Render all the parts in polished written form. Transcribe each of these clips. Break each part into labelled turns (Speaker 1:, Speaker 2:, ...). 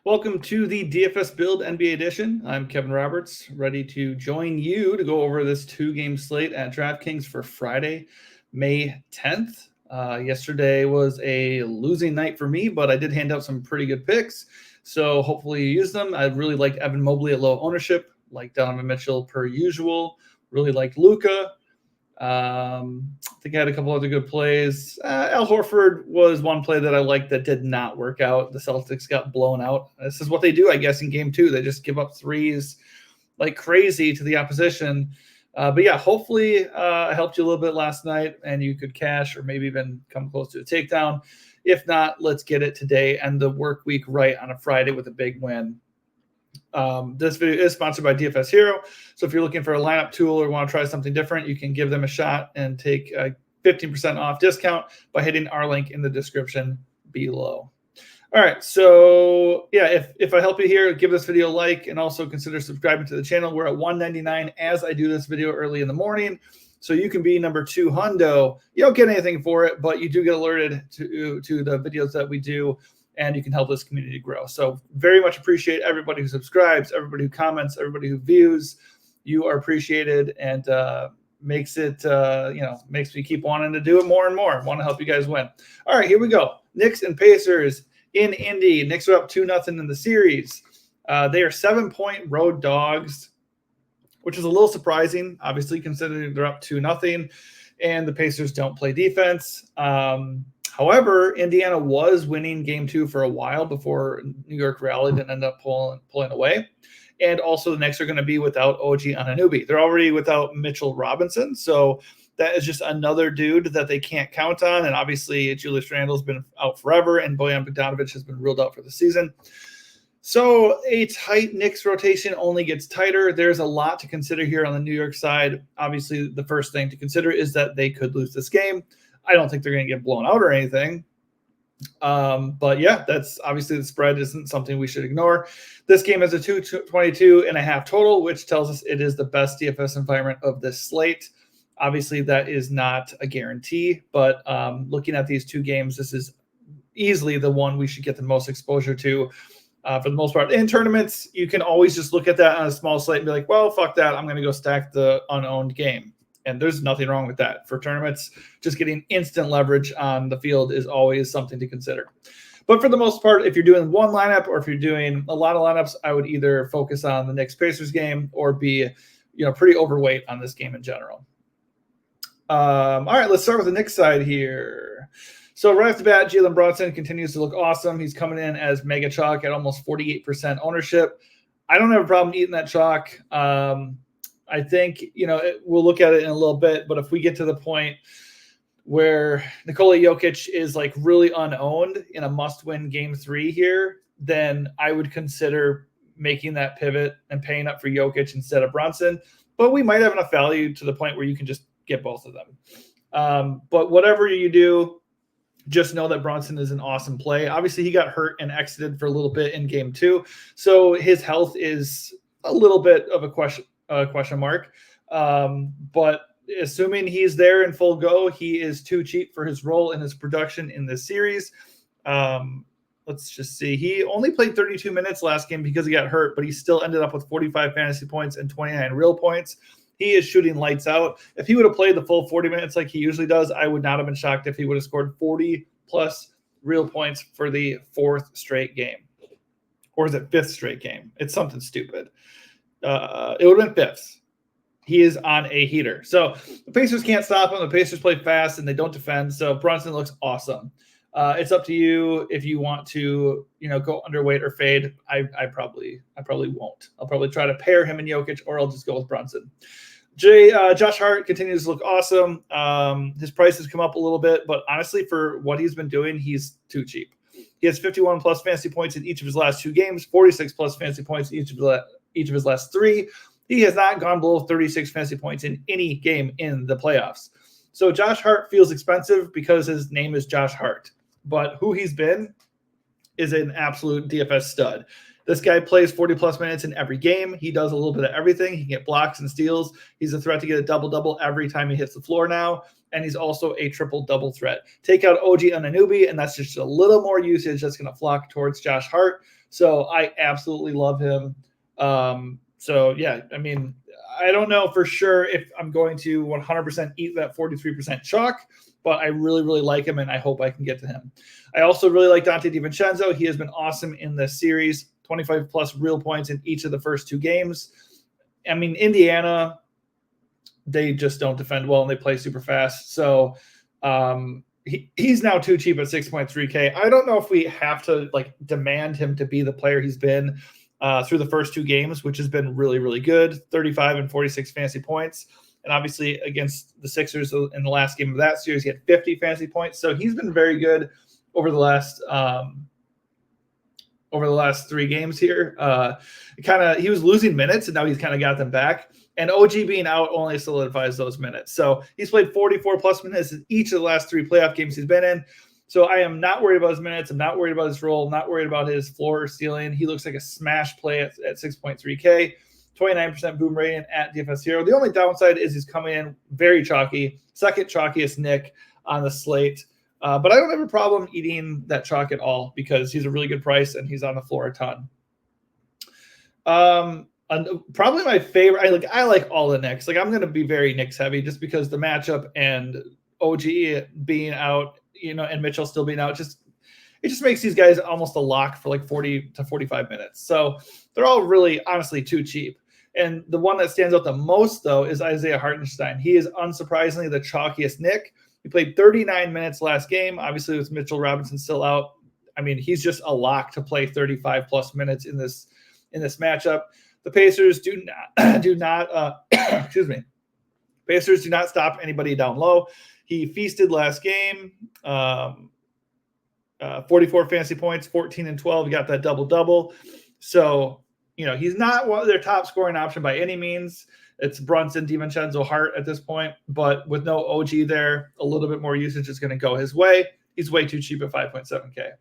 Speaker 1: Welcome to the DFS Build NBA Edition. I'm Kevin Roberts, ready to join you to go over this two-game slate at DraftKings for Friday, May 10th. Yesterday was a losing night for me, but I did hand out some pretty good picks, so hopefully you use them. I really liked Evan Mobley at low ownership, like Donovan Mitchell per usual, really liked Luka. I think I had a couple other good plays. Al Horford was one play that I liked that did not work out. The Celtics got blown out. This is what they do, I guess, in game two. They just give up threes like crazy to the opposition. But yeah, hopefully I helped you a little bit last night and you could cash or maybe even come close to a takedown. If not, let's get it today and the work week right on a Friday with a big win. This video is sponsored by DFS Hero. So if you're looking for a lineup tool or want to try something different, you can give them a shot and take a 15% off discount by hitting our link in the description below. All right. So yeah, if I help you here, give this video a like and also consider subscribing to the channel. We're at $1.99 as I do this video early in the morning. So you can be number 2 hundo. You don't get anything for it, but you do get alerted to the videos that we do, and you can help this community grow. So very much appreciate everybody who subscribes, everybody who comments, everybody who views. You are appreciated and makes it, makes me keep wanting to do it more and more. I want to help you guys win. All right, here we go. Knicks and Pacers in Indy. Knicks are up 2-0 in the series. They are 7-point road dogs, which is a little surprising, obviously, considering they're up 2-0 and the Pacers don't play defense. However, Indiana was winning game 2 for a while before New York rallied and ended up pulling away. And also the Knicks are going to be without OG Anunoby. They're already without Mitchell Robinson. So that is just another dude that they can't count on. And obviously Julius Randle's been out forever and Bojan Bogdanovic has been ruled out for the season. So a tight Knicks rotation only gets tighter. There's a lot to consider here on the New York side. Obviously, the first thing to consider is that they could lose this game. I don't think they're going to get blown out or anything. But yeah, that's obviously the spread isn't something we should ignore. This game has a 222.5 total, which tells us it is the best DFS environment of this slate. Obviously, that is not a guarantee, but looking at these two games, this is easily the one we should get the most exposure to for the most part. In tournaments, you can always just look at that on a small slate and be like, well, fuck that. I'm going to go stack the unowned game. And there's nothing wrong with that. For tournaments, just getting instant leverage on the field is always something to consider. But for the most part, if you're doing one lineup or if you're doing a lot of lineups, I would either focus on the Knicks-Pacers game or be pretty overweight on this game in general. All right, let's start with the Knicks side here. So right off the bat, Jalen Brunson continues to look awesome. He's coming in as mega chalk at almost 48% ownership. I don't have a problem eating that chalk. I think, we'll look at it in a little bit, but if we get to the point where Nikola Jokic is like really unowned in a must-win game 3 here, then I would consider making that pivot and paying up for Jokic instead of Brunson. But we might have enough value to the point where you can just get both of them. But whatever you do, just know that Brunson is an awesome play. Obviously, he got hurt and exited for a little bit in game 2, so his health is a little bit of a question mark. But assuming he's there in full go, he is too cheap for his role in his production in this series. Let's just see. He only played 32 minutes last game because he got hurt, but he still ended up with 45 fantasy points and 29 real points. He is shooting lights out. If he would have played the full 40 minutes like he usually does, I would not have been shocked if he would have scored 40 plus real points for the 4th straight game. Or is it 5th straight game? It's something stupid. It would have been 5th. He is on a heater. So the Pacers can't stop him. The Pacers play fast and they don't defend. So Brunson looks awesome. It's up to you if you want to, go underweight or fade. I probably won't. I'll probably try to pair him and Jokic, or I'll just go with Brunson. Josh Hart continues to look awesome. His price has come up a little bit, but honestly, for what he's been doing, he's too cheap. He has 51 plus fantasy points in each of his last 2 games, 46 plus fantasy points in each of his last 3. He has not gone below 36 fantasy points in any game in the playoffs. So Josh Hart feels expensive because his name is Josh Hart. But who he's been is an absolute DFS stud. This guy plays 40-plus minutes in every game. He does a little bit of everything. He can get blocks and steals. He's a threat to get a double-double every time he hits the floor now, and he's also a triple-double threat. Take out OG Anunoby, and that's just a little more usage that's going to flock towards Josh Hart. So I absolutely love him. Yeah, I mean, I don't know for sure if I'm going to 100% eat that 43% chalk, but I really, really like him, and I hope I can get to him. I also really like Dante DiVincenzo. He has been awesome in this series, 25-plus real points in each of the first 2 games. I mean, Indiana, they just don't defend well, and they play super fast. So he's now too cheap at 6.3K. I don't know if we have to demand him to be the player he's been through the first 2 games, which has been really, really good, 35 and 46 fantasy points. And obviously against the Sixers in the last game of that series, he had 50 fantasy points. So he's been very good over the last 3 games here. He was losing minutes, and now he's kind of got them back. And OG being out only solidifies those minutes. So he's played 44-plus minutes in each of the last 3 playoff games he's been in. So I am not worried about his minutes. I'm not worried about his role. I'm not worried about his floor or ceiling. He looks like a smash play at 6.3K, 29% boom rating at DFS Hero. The only downside is he's coming in very chalky, second chalkiest Nick on the slate. But I don't have a problem eating that chalk at all because he's a really good price and he's on the floor a ton. Probably my favorite. I like all the Knicks. I'm going to be very Knicks heavy just because the matchup and OG being out, and Mitchell still being out, it just makes these guys almost a lock for 40 to 45 minutes. So they're all really honestly too cheap. And the one that stands out the most though is Isaiah Hartenstein. He is unsurprisingly the chalkiest Nick. He played 39 minutes last game. Obviously with Mitchell Robinson still out, I mean, he's just a lock to play 35-plus minutes in this matchup. The Pacers do not excuse me. Pacers do not stop anybody down low. He feasted last game, 44 fantasy points, 14 and 12. He got that double-double. So, he's not one of their top scoring option by any means. It's Brunson, DiVincenzo, Hart at this point. But with no OG there, a little bit more usage is going to go his way. He's way too cheap at 5.7K.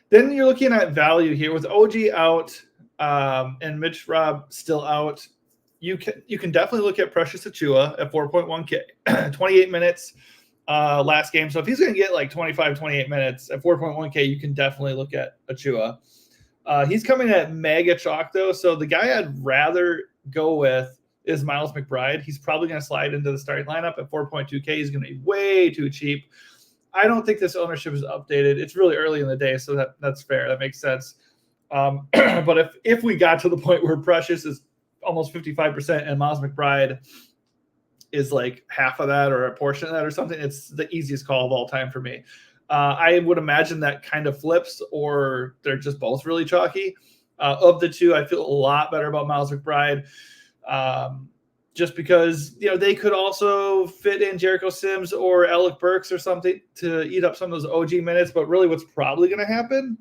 Speaker 1: Then you're looking at value here with OG out and Mitch Rob still out. You can definitely look at Precious Achiuwa at 4.1K, 28 minutes last game. So if he's going to get 25, 28 minutes at 4.1K, you can definitely look at Achiuwa. He's coming at mega chalk though. So the guy I'd rather go with is Miles McBride. He's probably going to slide into the starting lineup at 4.2K. He's going to be way too cheap. I don't think this ownership is updated. It's really early in the day, so that's fair. That makes sense. But if we got to the point where Precious is almost 55% and Miles McBride is half of that or a portion of that or something, it's the easiest call of all time for me. I would imagine that kind of flips or they're just both really chalky. Of the two, I feel a lot better about Miles McBride. Just because, they could also fit in Jericho Sims or Alec Burks or something to eat up some of those OG minutes. But really what's probably going to happen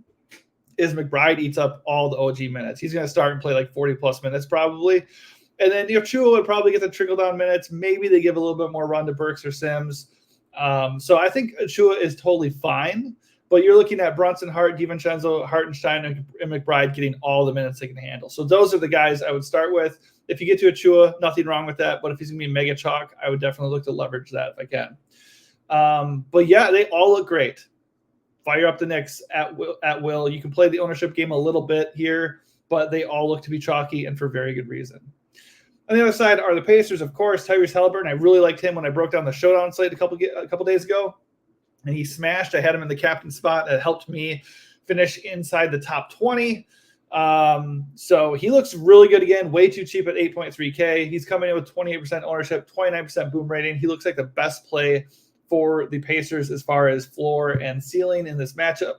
Speaker 1: is McBride eats up all the OG minutes. He's going to start and play 40-plus minutes probably. And then Achiuwa would probably get the trickle-down minutes. Maybe they give a little bit more run to Burks or Sims. So I think Achiuwa is totally fine. But you're looking at Brunson, Hart, DiVincenzo, Hartenstein, and McBride getting all the minutes they can handle. So those are the guys I would start with. If you get to Achiuwa, nothing wrong with that. But if he's going to be mega chalk, I would definitely look to leverage that if I can. But yeah, they all look great. Fire up the Knicks at will. You can play the ownership game a little bit here, but they all look to be chalky and for very good reason. On the other side are the Pacers, of course. Tyrese Haliburton. I really liked him when I broke down the showdown slate a couple days ago. And he smashed. I had him in the captain spot. That helped me finish inside the top 20. So he looks really good again. Way too cheap at 8.3K. He's coming in with 28% ownership, 29% boom rating. He looks like the best play for the Pacers as far as floor and ceiling in this matchup.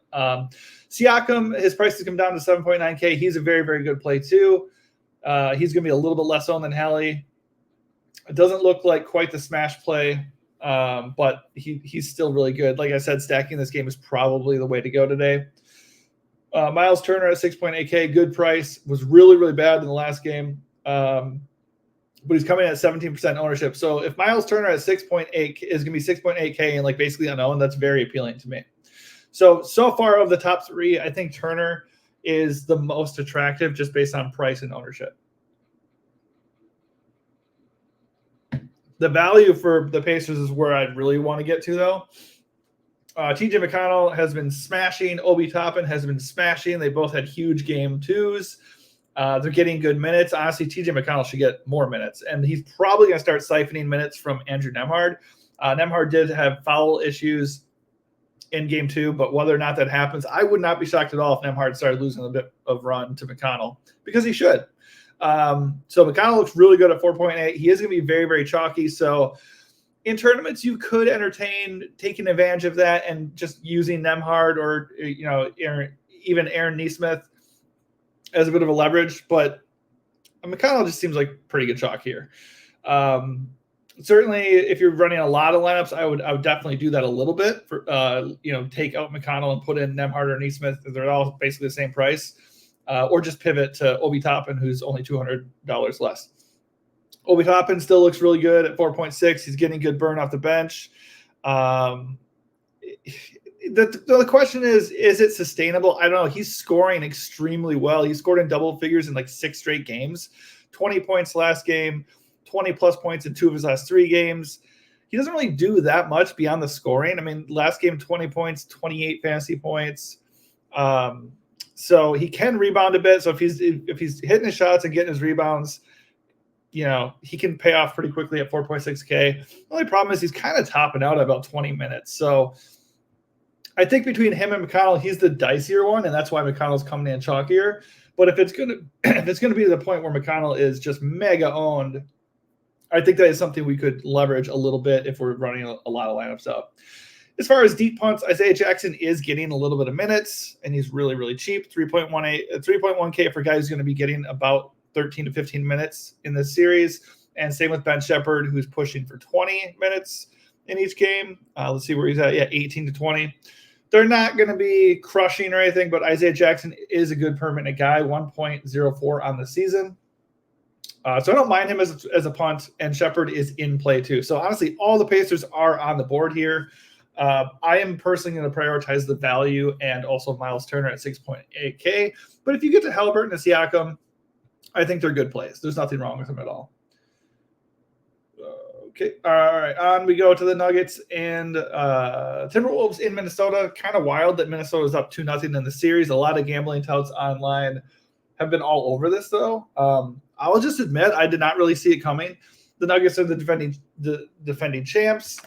Speaker 1: Siakam, his price has come down to 7.9K. He's a very, very good play too. He's going to be a little bit less owned than Hallie. It doesn't look like quite the smash play. But he's still really good. Like I said, stacking this game is probably the way to go today. Miles Turner at 6.8K, good price. Was really, really bad in the last game. But he's coming at 17% ownership. So if Miles Turner at 6.8 is going to be 6.8K and basically unknown, that's very appealing to me. So far of the top three, I think Turner is the most attractive just based on price and ownership. The value for the Pacers is where I'd really want to get to, though. TJ McConnell has been smashing. Obi Toppin has been smashing. They both had huge game twos. They're getting good minutes. Honestly, TJ McConnell should get more minutes, and he's probably going to start siphoning minutes from Andrew Nembhard. Nembhard did have foul issues in game two, but whether or not that happens, I would not be shocked at all if Nembhard started losing a bit of run to McConnell, because he should. So McConnell looks really good at 4.8. He is going to be very, very chalky. So in tournaments, you could entertain taking advantage of that and just using Nembhard or, even Aaron Nesmith as a bit of a leverage. But McConnell just seems like pretty good chalk here. Certainly, if you're running a lot of lineups, I would definitely do that a little bit. For take out McConnell and put in Nembhard or Nesmith. They're all basically the same price. Or just pivot to Obi Toppin, who's only $200 less. Obi Toppin still looks really good at 4.6. He's getting good burn off the bench. The question is it sustainable? I don't know. He's scoring extremely well. He scored in double figures in like 6 straight games. 20 points last game, 20-plus points in 2 of his last 3 games. He doesn't really do that much beyond the scoring. I mean, last game, 20 points, 28 fantasy points. So he can rebound a bit. So if he's hitting his shots and getting his rebounds, he can pay off pretty quickly at 4.6K. The only problem is he's kind of topping out at about 20 minutes. So I think between him and McConnell, he's the dicier one, and that's why McConnell's coming in chalkier. But if it's gonna be to the point where McConnell is just mega owned, I think that is something we could leverage a little bit if we're running a lot of lineups up. As far as deep punts, Isaiah Jackson is getting a little bit of minutes, and he's really, really cheap. 3.1K for guys who's going to be getting about 13 to 15 minutes in this series. And same with Ben Shepherd, who's pushing for 20 minutes in each game. Let's see where he's at. Yeah, 18 to 20. They're not going to be crushing or anything, but Isaiah Jackson is a good permanent guy, 1.04 on the season. So I don't mind him as a punt, and Shepherd is in play too. So honestly, all the Pacers are on the board here. I am personally going to prioritize the value and also Miles Turner at 6.8K. But if you get to Haliburton and Siakam, I think they're good plays. There's nothing wrong with them at all. Okay. All right. On we go to the Nuggets and Timberwolves in Minnesota. Kind of wild that Minnesota is up 2-0 in the series. A lot of gambling touts online have been all over this, though. I'll just admit I did not really see it coming. The Nuggets are the defending champs.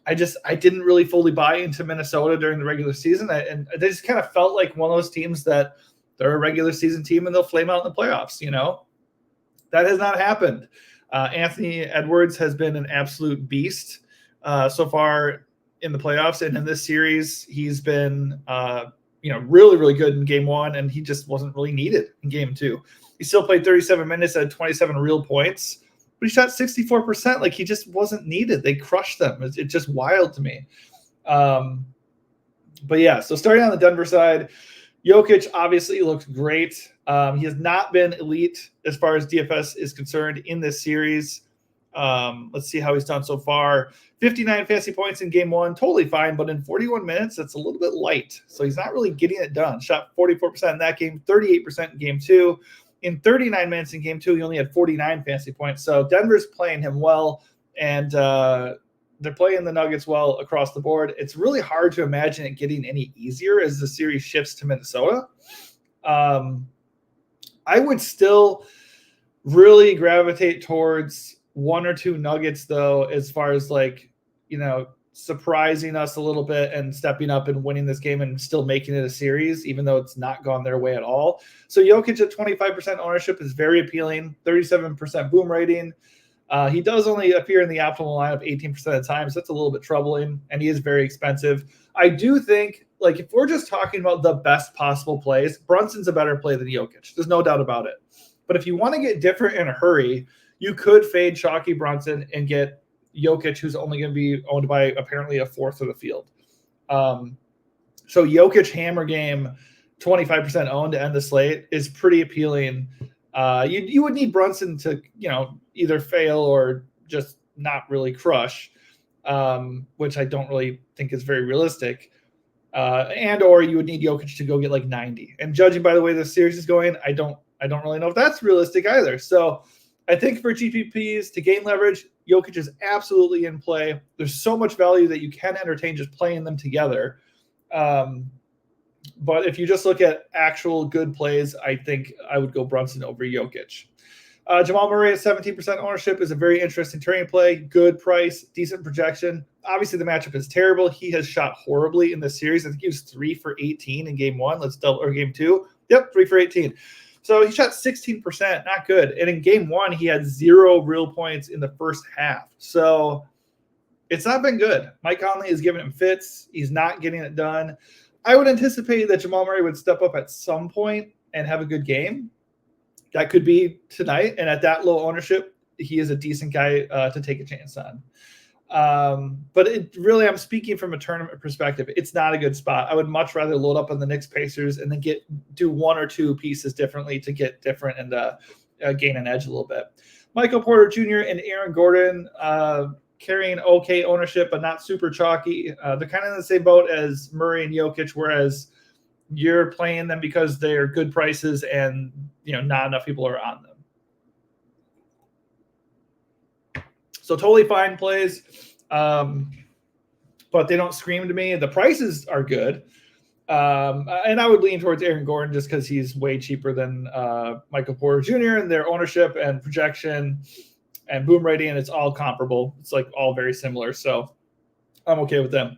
Speaker 1: I didn't really fully buy into Minnesota during the regular season. And they just kind of felt like one of those teams that they're a regular season team and they'll flame out in the playoffs. That has not happened. Anthony Edwards has been an absolute beast so far in the playoffs. And in this series, he's been, really, really good in game 1. And he just wasn't really needed in game 2. He still played 37 minutes at 27 real points. But he shot 64%. Like, he just wasn't needed. They crushed them. It's just wild to me. But yeah, so starting on the Denver side, Jokic obviously looks great. He has not been elite as far as DFS is concerned in this series. Let's see how he's done so far. 59 fantasy points in game 1, totally fine. But in 41 minutes, that's a little bit light. So he's not really getting it done. Shot 44% in that game, 38% in game 2. In 39 minutes in game 2, he only had 49 fantasy points. So Denver's playing him well, and they're playing the Nuggets well across the board. It's really hard to imagine it getting any easier as the series shifts to Minnesota. I would still really gravitate towards 1 or 2 Nuggets, though, as far as surprising us a little bit and stepping up and winning this game and still making it a series, even though it's not gone their way at all. So Jokic at 25% ownership is very appealing, 37% boom rating. He does only appear in the optimal lineup 18% of the time, so that's a little bit troubling, and he is very expensive. I do think, if we're just talking about the best possible plays, Brunson's a better play than Jokic. There's no doubt about it. But if you want to get different in a hurry, you could fade chalky Brunson and get Jokic, who's only going to be owned by apparently a fourth of the field. So Jokic hammer game, 25% owned to end the slate is pretty appealing. You would need Brunson to, either fail or just not really crush, which I don't really think is very realistic. and or you would need Jokic to go get like 90. And judging by the way this series is going, I don't really know if that's realistic either. So I think for GPPs to gain leverage, Jokic is absolutely in play. There's so much value that you can entertain just playing them together. But if you just look at actual good plays, I think I would go Brunson over Jokic. Jamal Murray at 17% ownership is a very interesting turning play. Good price, decent projection. Obviously, the matchup is terrible. He has shot horribly in this series. I think he was 3 for 18 in game 1. Or game 2. Yep, 3 for 18. So he shot 16%, not good. And in game 1, he had 0 real points in the first half. So it's not been good. Mike Conley is giving him fits. He's not getting it done. I would anticipate that Jamal Murray would step up at some point and have a good game. That could be tonight. And at that low ownership, he is a decent guy to take a chance on. But it really, I'm speaking from a tournament perspective. It's not a good spot. I would much rather load up on the Knicks Pacers and then do 1 or 2 pieces differently to get different and gain an edge a little bit. Michael Porter Jr. and Aaron Gordon carrying okay ownership, but not super chalky. They're kind of in the same boat as Murray and Jokic, whereas you're playing them because they're good prices and not enough people are on them. So totally fine plays, but they don't scream to me. The prices are good. And I would lean towards Aaron Gordon just because he's way cheaper than Michael Porter Jr. and their ownership and projection and boom rating, and it's all comparable. It's like all very similar. So I'm okay with them.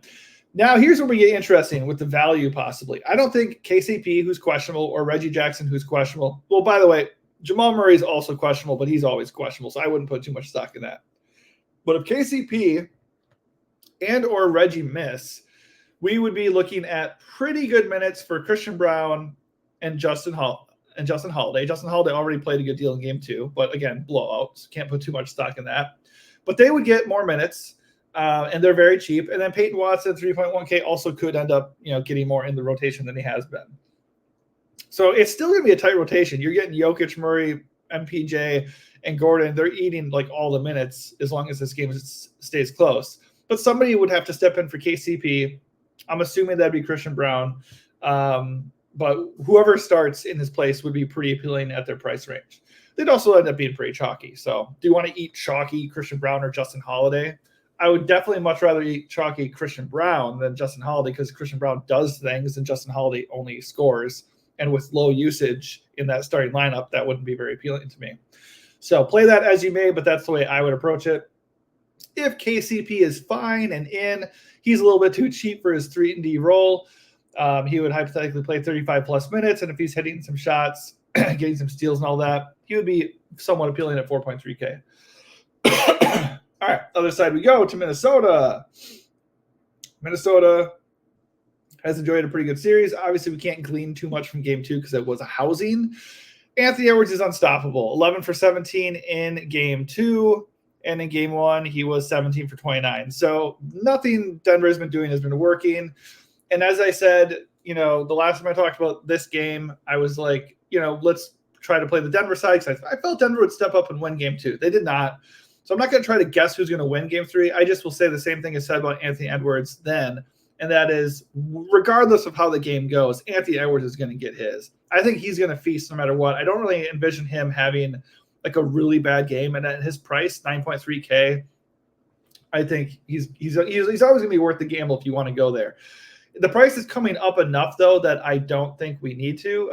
Speaker 1: Now, here's where we get interesting with the value possibly. I don't think KCP, who's questionable, or Reggie Jackson, who's questionable. Well, by the way, Jamal Murray is also questionable, but he's always questionable, so I wouldn't put too much stock in that. But if KCP and or Reggie miss, we would be looking at pretty good minutes for Christian Brown and Justin Holiday. Justin Holiday already played a good deal in game 2, but again, blowout. So can't put too much stock in that. But they would get more minutes. And they're very cheap. And then Peyton Watson, 3.1K, also could end up, getting more in the rotation than he has been. So it's still going to be a tight rotation. You're getting Jokic, Murray, MPJ, and Gordon. They're eating like all the minutes as long as this game stays close. But somebody would have to step in for KCP. I'm assuming that'd be Christian Brown. But whoever starts in his place would be pretty appealing at their price range. They'd also end up being pretty chalky. So do you want to eat chalky Christian Brown or Justin Holiday? I would definitely much rather eat chalky Christian Brown than Justin Holiday because Christian Brown does things and Justin Holiday only scores. And with low usage in that starting lineup, that wouldn't be very appealing to me. So play that as you may, but that's the way I would approach it. If KCP is fine and in, he's a little bit too cheap for his 3-and-D role. He would hypothetically play 35-plus minutes, and if he's hitting some shots, getting some steals and all that, he would be somewhat appealing at 4.3K. All right, other side we go to Minnesota. Minnesota has enjoyed a pretty good series. Obviously, we can't glean too much from game 2 because it was a housing. Anthony Edwards is unstoppable. 11 for 17 in game 2. And in game 1, he was 17 for 29. So nothing Denver's been doing has been working. And as I said, the last time I talked about this game, I was like, let's try to play the Denver side. Because I felt Denver would step up and win game 2. They did not. So I'm not going to try to guess who's going to win game 3. I just will say the same thing I said about Anthony Edwards then. And that is, regardless of how the game goes, Anthony Edwards is going to get his. I think he's going to feast no matter what. I don't really envision him having like a really bad game. And at his price, 9.3K, I think he's always going to be worth the gamble if you want to go there. The price is coming up enough, though, that I don't think we need to.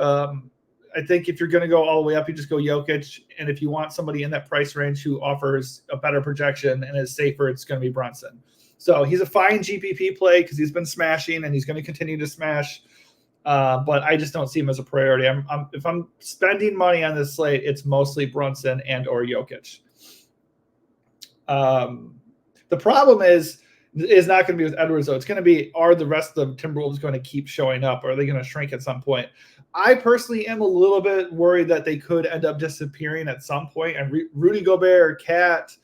Speaker 1: I think if you're going to go all the way up, you just go Jokic. And if you want somebody in that price range who offers a better projection and is safer, it's going to be Brunson. So he's a fine GPP play because he's been smashing and he's going to continue to smash. But I just don't see him as a priority. If I'm spending money on this slate, it's mostly Brunson and or Jokic. The problem is not going to be with Edwards, though. It's going to be, are the rest of the Timberwolves going to keep showing up? Or are they going to shrink at some point? I personally am a little bit worried that they could end up disappearing at some point. And Rudy Gobert, Cat,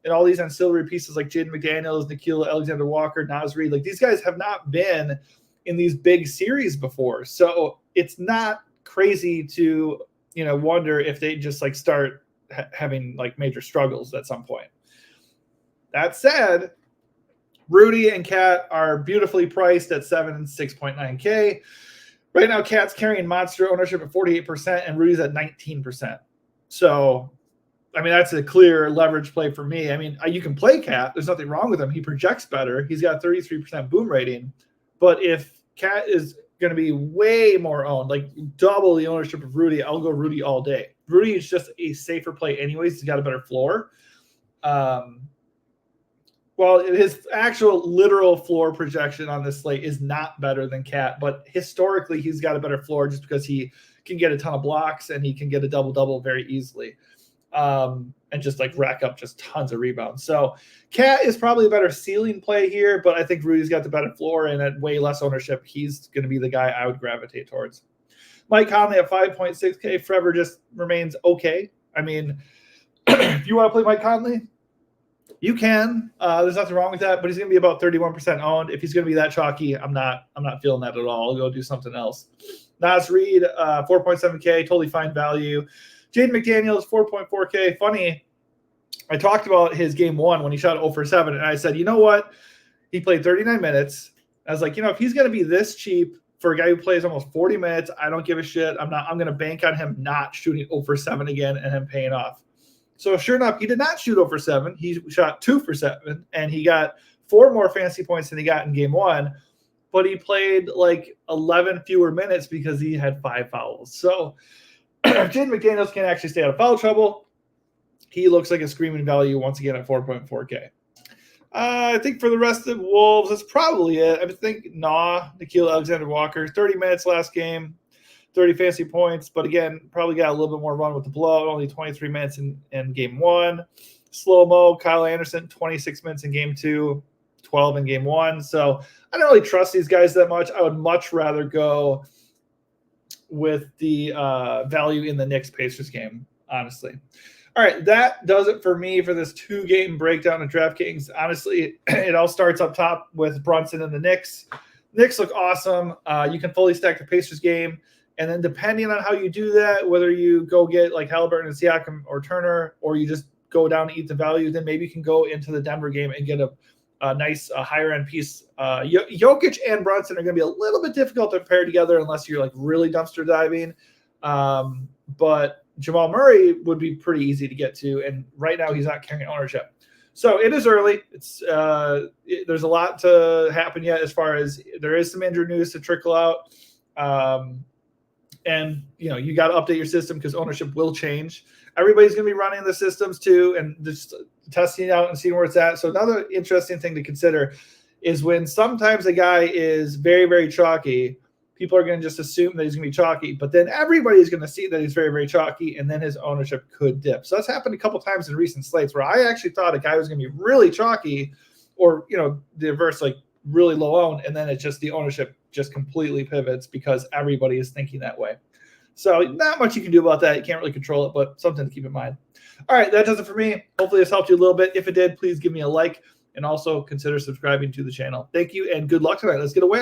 Speaker 1: and all these ancillary pieces like Jaden McDaniels, Nickeil Alexander-Walker, Naz Reid, like these guys have not been in these big series before. So it's not crazy to, wonder if they just like start having like major struggles at some point. That said, Rudy and Cat are beautifully priced at 7 and 6.9K. Right now, Cat's carrying monster ownership at 48% and Rudy's at 19%. So, I mean, that's a clear leverage play for me. I mean, you can play Cat. There's nothing wrong with him. He projects better. He's got 33% boom rating. But if Cat is going to be way more owned, like double the ownership of Rudy, I'll go Rudy all day. Rudy is just a safer play anyways. He's got a better floor. Well, his actual literal floor projection on this slate is not better than Cat, but historically he's got a better floor just because he can get a ton of blocks and he can get a double-double very easily, and just like rack up just tons of rebounds. So Cat is probably a better ceiling play here, but I think Rudy's got the better floor, and at way less ownership, he's going to be the guy I would gravitate towards. Mike Conley at 5.6K forever just remains okay. I mean, if you want to play Mike Conley, you can. There's nothing wrong with that, but he's going to be about 31% owned. If he's going to be that chalky, I'm not feeling that at all. I'll go do something else. Nas Reed, 4.7K, totally fine value. Jaden McDaniels, 4.4K. Funny, I talked about his game one when he shot 0 for 7, and I said, you know what? He played 39 minutes. I was like, if he's going to be this cheap for a guy who plays almost 40 minutes, I don't give a shit. I'm going to bank on him not shooting 0 for 7 again and him paying off. So sure enough, he did not shoot 0 for 7. He shot 2 for 7, and he got 4 more fantasy points than he got in game one, but he played like 11 fewer minutes because he had 5 fouls. So Jaden McDaniels can actually stay out of foul trouble. He looks like a screaming value once again at 4.4K. I think for the rest of the Wolves, that's probably it. I think Nickeil Alexander-Walker, 30 minutes last game. 30 fantasy points, but again, probably got a little bit more run with the blowout, only 23 minutes in game one. Slow-mo, Kyle Anderson, 26 minutes in game two, 12 in game one. So I don't really trust these guys that much. I would much rather go with the value in the Knicks Pacers game, honestly. All right, that does it for me for this 2-game breakdown of DraftKings. Honestly, it all starts up top with Brunson and the Knicks. Knicks look awesome. You can fully stack the Pacers game. And then depending on how you do that, whether you go get like Halliburton and Siakam or Turner, or you just go down and eat the value, then maybe you can go into the Denver game and get a nice higher end piece. Jokic and Brunson are going to be a little bit difficult to pair together unless you're like really dumpster diving. But Jamal Murray would be pretty easy to get to. And right now he's not carrying ownership. So it is early. There's a lot to happen yet as far as there is some injury news to trickle out. And, you got to update your system because ownership will change. Everybody's going to be running the systems too and just testing it out and seeing where it's at. So another interesting thing to consider is when sometimes a guy is very, very chalky, people are going to just assume that he's going to be chalky. But then everybody's going to see that he's very, very chalky, and then his ownership could dip. So that's happened a couple times in recent slates where I actually thought a guy was going to be really chalky or, the reverse, like really low owned, and then it's just the ownership just completely pivots because everybody is thinking that way. So not much you can do about that. You can't really control it, but something to keep in mind. All right, that does it for me. Hopefully this helped you a little bit. If it did, please give me a like and also consider subscribing to the channel. Thank you and good luck tonight. Let's get a win.